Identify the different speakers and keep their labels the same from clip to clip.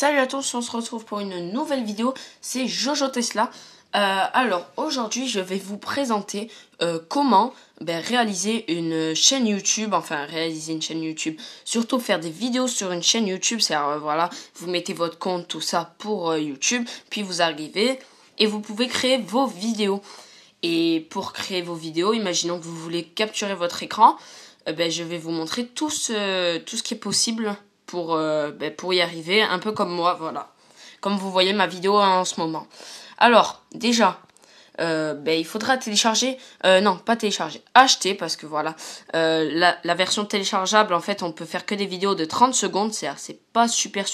Speaker 1: Salut à tous, on se retrouve pour une nouvelle vidéo, c'est Jojo Tesla. Alors aujourd'hui je vais vous présenter comment réaliser une chaîne YouTube, surtout faire des vidéos sur une chaîne YouTube, c'est voilà, vous mettez votre compte, tout ça pour YouTube, puis vous arrivez et vous pouvez créer vos vidéos. Et pour créer vos vidéos, imaginons que vous voulez capturer votre écran, je vais vous montrer tout ce qui est possible pour y arriver, un peu comme moi, voilà. Comme vous voyez ma vidéo en ce moment. Alors, déjà, il faudra télécharger, non, pas télécharger, acheter, parce que voilà, la version téléchargeable, en fait, on peut faire que des vidéos de 30 secondes, c'est pas super.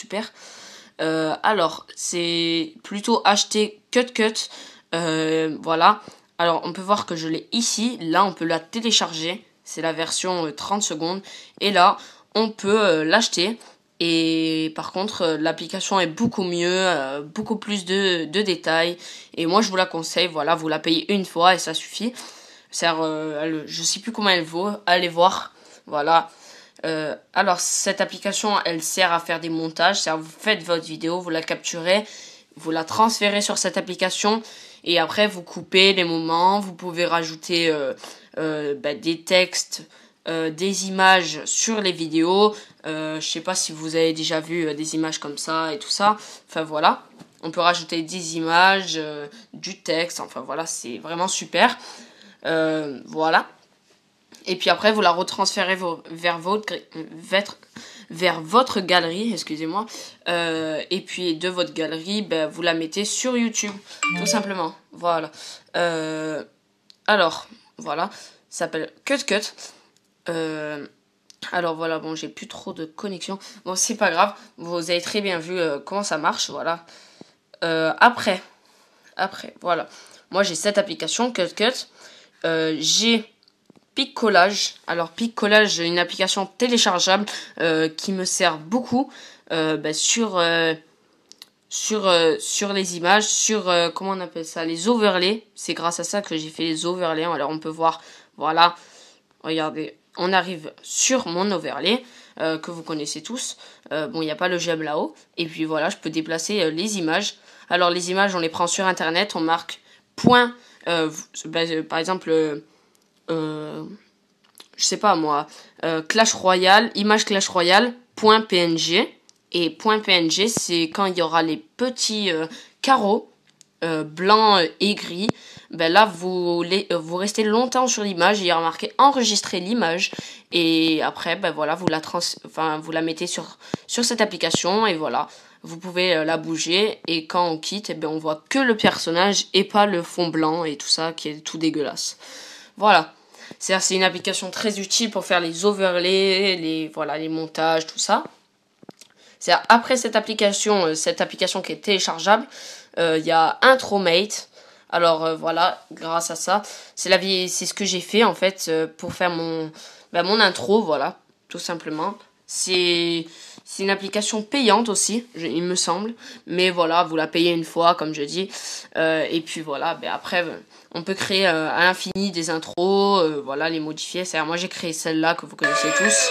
Speaker 1: Alors, c'est plutôt acheter CutCut, voilà. Alors, on peut voir que je l'ai ici, là, on peut la télécharger, c'est la version 30 secondes, et là, on peut l'acheter. Et par contre, l'application est beaucoup mieux, beaucoup plus de détails. Et moi, je vous la conseille. Voilà, vous la payez une fois et ça suffit. Je sais plus combien elle vaut. Allez voir. Voilà. Alors, cette application, elle sert à faire des montages. C'est-à-dire, vous faites votre vidéo, vous la capturez, vous la transférez sur cette application. Et après, vous coupez les moments. Vous pouvez rajouter des textes, des images sur les vidéos. Je sais pas si vous avez déjà vu des images comme ça et tout ça. Enfin voilà, on peut rajouter des images, du texte. Enfin voilà, c'est vraiment super. Voilà. Et puis après, vous la retransférez vers votre galerie, excusez-moi. Et puis de votre galerie, vous la mettez sur YouTube, tout simplement. Voilà. Alors, voilà, ça s'appelle CutCut. Alors voilà, bon, j'ai plus trop de connexion. Bon, c'est pas grave, vous avez très bien vu comment ça marche, voilà. Après, voilà. Moi, j'ai cette application, CutCut. J'ai PicCollage. Alors, PicCollage, une application téléchargeable qui me sert beaucoup sur les images, comment on appelle ça, les overlays. C'est grâce à ça que j'ai fait les overlays. Alors, on peut voir, voilà, regardez. On arrive sur mon overlay, que vous connaissez tous. Bon, il n'y a pas le j'aime là-haut. Et puis voilà, je peux déplacer les images. Alors, les images, on les prend sur Internet. On marque point, par exemple, je sais pas moi, Clash Royale, image Clash Royale, point PNG. Et point PNG, c'est quand il y aura les petits carreaux blanc et gris. Là vous restez longtemps sur l'image, il y a marqué enregistrer l'image et après voilà, vous la mettez sur cette application et voilà, vous pouvez la bouger et quand on quitte, on voit que le personnage et pas le fond blanc et tout ça qui est tout dégueulasse. Voilà. C'est une application très utile pour faire les overlays, les montages, tout ça. C'est après cette application qui est téléchargeable, il y a Intromate. Alors voilà, grâce à ça, c'est ce que j'ai fait en fait pour faire mon intro, voilà, tout simplement. C'est une application payante aussi, il me semble, mais voilà, vous la payez une fois, comme je dis, et puis voilà, après on peut créer à l'infini des intros, voilà, les modifier. C'est-à-dire, moi j'ai créé celle-là que vous connaissez tous.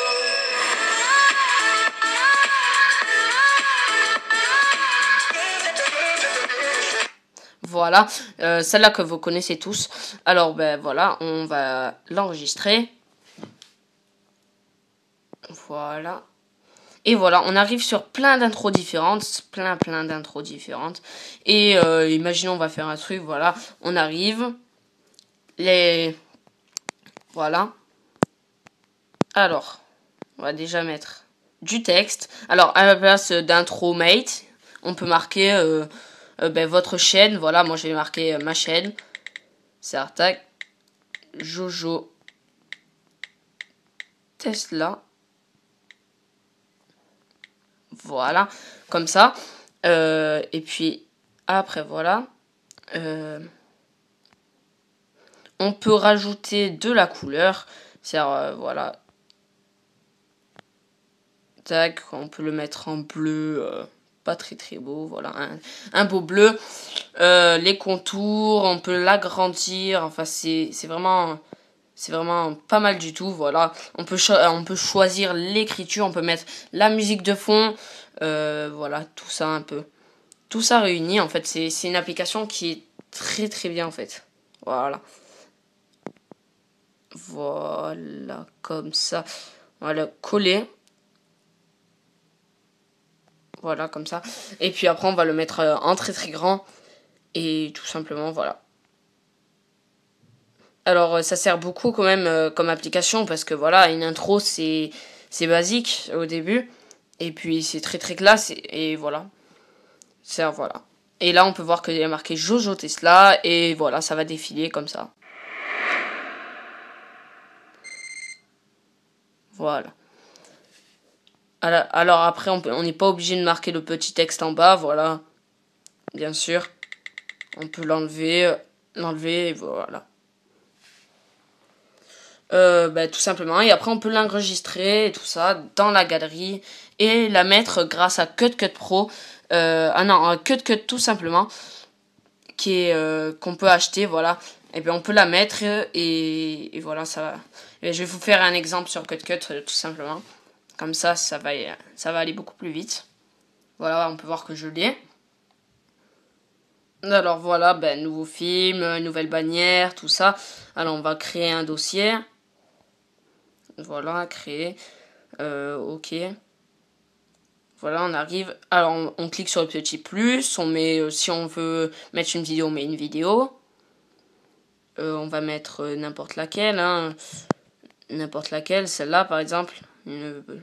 Speaker 1: Voilà, celle-là que vous connaissez tous. Alors, voilà, on va l'enregistrer. Voilà. Et voilà, on arrive sur plein d'intros différentes. Plein d'intros différentes. Et imaginons, on va faire un truc, voilà. On arrive. Voilà. Alors, on va déjà mettre du texte. Alors, à la place d'intro mate, on peut marquer... votre chaîne, voilà, moi je vais marquer ma chaîne, c'est Artac Jojo Tesla, voilà, comme ça, et puis après voilà, on peut rajouter de la couleur, c'est voilà, tac, on peut le mettre en bleu, pas très beau, voilà, un beau bleu. Les contours, on peut l'agrandir, enfin c'est vraiment C'est vraiment pas mal du tout, voilà. On peut choisir l'écriture, on peut mettre la musique de fond, voilà, tout ça un peu. Tout ça réuni, en fait, c'est une application qui est très très bien, en fait. Voilà. Voilà, comme ça. Voilà, coller. Voilà, comme ça. Et puis après, on va le mettre en très très grand. Et tout simplement, voilà. Alors, ça sert beaucoup quand même comme application parce que voilà, une intro, c'est basique au début. Et puis, c'est très très classe. Et voilà. Voilà. Et là, on peut voir qu'il y a marqué Jojo Tesla. Et voilà, ça va défiler comme ça. Voilà. Alors après, on n'est pas obligé de marquer le petit texte en bas, voilà. Bien sûr. On peut l'enlever, et voilà. Tout simplement. Et après, on peut l'enregistrer et tout ça dans la galerie et la mettre grâce à CutCut Pro. CutCut tout simplement, qu'on peut acheter, voilà. Et bien, on peut la mettre et voilà, ça va. Et je vais vous faire un exemple sur CutCut tout simplement. Comme ça va aller beaucoup plus vite. Voilà, on peut voir que je l'ai. Alors voilà, nouveau film, nouvelle bannière, tout ça. Alors on va créer un dossier. Voilà, créer. Ok. Voilà, on arrive. Alors on clique sur le petit plus. On met, si on veut mettre une vidéo, on met une vidéo. On va mettre n'importe laquelle. Hein. N'importe laquelle, celle-là par exemple.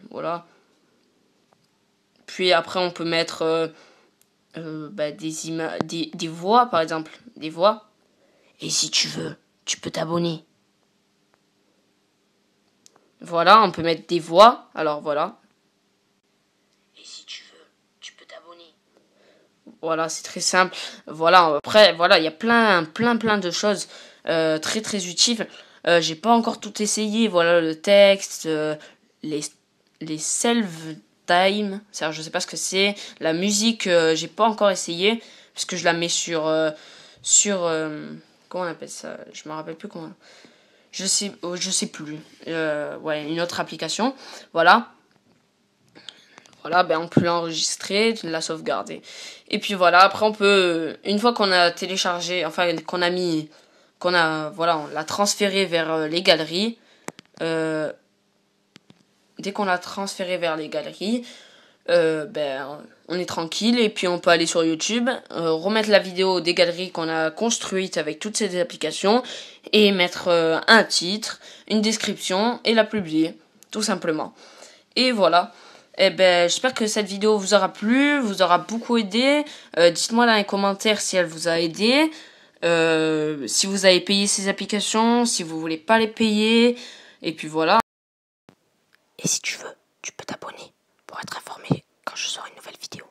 Speaker 1: Voilà. Puis après on peut mettre des voix par exemple. Des voix. Et si tu veux, tu peux t'abonner. Voilà, on peut mettre des voix. Alors voilà. Et si tu veux, tu peux t'abonner. Voilà, c'est très simple. Voilà, après, voilà, il y a plein de choses très très utiles. J'ai pas encore tout essayé. Voilà, le texte, les save time. Je sais pas ce que c'est. La musique, j'ai pas encore essayé parce que je la mets sur comment on appelle ça? Je me rappelle plus comment. Je sais plus. Ouais, une autre application. Voilà. Voilà, on peut l'enregistrer, la sauvegarder. Et puis voilà, après on peut, une fois qu'on a téléchargé, enfin voilà, on l'a transféré vers les galeries. Dès qu'on l'a transféré vers les galeries, on est tranquille et puis on peut aller sur YouTube, remettre la vidéo des galeries qu'on a construites avec toutes ces applications et mettre un titre, une description et la publier, tout simplement. Et voilà. J'espère que cette vidéo vous aura plu, vous aura beaucoup aidé. Dites-moi dans les commentaires si elle vous a aidé, si vous avez payé ces applications, si vous voulez pas les payer. Et puis voilà. Et si tu veux, tu peux t'abonner pour être informé quand je sors une nouvelle vidéo.